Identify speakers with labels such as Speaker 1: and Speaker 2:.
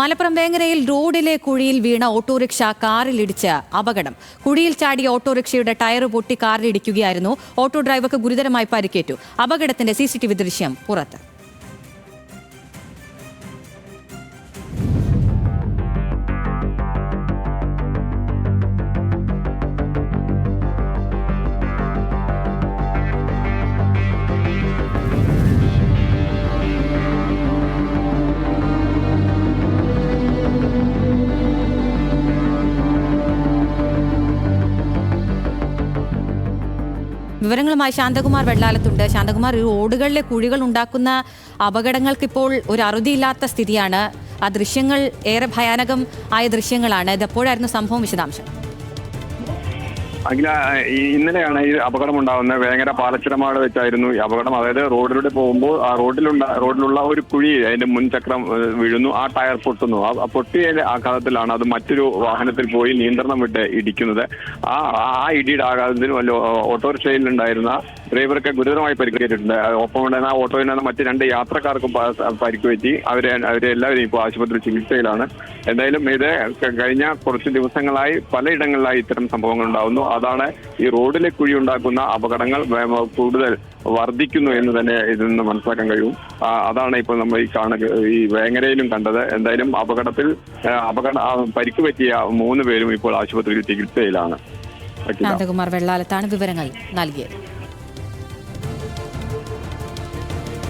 Speaker 1: മലപ്പുറം വേങ്ങരയിൽ റോഡിലെ കുഴിയിൽ വീണ ഓട്ടോറിക്ഷ കാറിലിടിച്ച് അപകടം. കുഴിയിൽ ചാടിയ ഓട്ടോറിക്ഷയുടെ ടയർ പൊട്ടി കാറിലിടിക്കുകയായിരുന്നു. ഓട്ടോ ഡ്രൈവർക്ക് ഗുരുതരമായി പരിക്കേറ്റു. അപകടത്തിന്റെ CCTV ദൃശ്യം പുറത്ത്. വിവരങ്ങളുമായി ശാന്തകുമാർ വെള്ളാലത്തുണ്ട്. ശാന്തകുമാർ, ഈ റോഡുകളിലെ കുഴികൾ ഉണ്ടാക്കുന്ന അപകടങ്ങൾക്കിപ്പോൾ ഒരു അറുതിയില്ലാത്ത സ്ഥിതിയാണ്. ആ ദൃശ്യങ്ങൾ ഏറെ ഭയാനകം ആയ ദൃശ്യങ്ങളാണ്. ഇതെപ്പോഴായിരുന്നു സംഭവം? വിശദാംശം.
Speaker 2: അഖില, ഇന്നലെയാണ് ഈ അപകടം ഉണ്ടാകുന്നത്. വേങ്ങര പാലച്ചിറമാട് വെച്ചായിരുന്നു ഈ അപകടം. അതായത് റോഡിലൂടെ പോകുമ്പോൾ ആ റോഡിലുള്ള ഒരു കുഴി, അതിന്റെ മുൻചക്രം വീഴുന്നു, ആ ടയർ പൊട്ടുന്നു. ആ പൊട്ടിയതിന്റെ ആഘാതത്തിലാണ് അത് മറ്റൊരു വാഹനത്തിൽ പോയി നിയന്ത്രണം വിട്ട് ഇടിക്കുന്നത്. ആ ഇടിയുടെ ആഘാതത്തിൽ ഓട്ടോറിക്ഷയിൽ ഉണ്ടായിരുന്ന ഡ്രൈവർക്ക് ഗുരുതരമായി പരിക്കേറ്റിട്ടുണ്ട്. ഒപ്പം ഉണ്ടായിരുന്ന ഓട്ടോയിൽ നിന്ന് മറ്റ് 2 യാത്രക്കാർക്കും പരിക്ക് പറ്റി. അവരെല്ലാവരും ഇപ്പോൾ ആശുപത്രി ചികിത്സയിലാണ്. എന്തായാലും ഇത് കഴിഞ്ഞ കുറച്ച് ദിവസങ്ങളായി പലയിടങ്ങളിലായി ഇത്തരം സംഭവങ്ങൾ ഉണ്ടാകുന്നു. അതാണ് ഈ റോഡിലെ കുഴി ഉണ്ടാക്കുന്ന അപകടങ്ങൾ കൂടുതൽ വർദ്ധിക്കുന്നു എന്ന് തന്നെ ഇതിൽ നിന്ന് മനസ്സിലാക്കാൻ കഴിയും. അതാണ് ഇപ്പോൾ നമ്മൾ ഈ വേങ്ങരയിലും കണ്ടത്. എന്തായാലും പരിക്ക് പറ്റിയ 3 പേരും ഇപ്പോൾ ആശുപത്രിയിൽ ചികിത്സയിലാണ്.
Speaker 1: ശാന്തകുമാർ വെള്ളാലത്താണ് വിവരങ്ങൾ നൽകിയത്.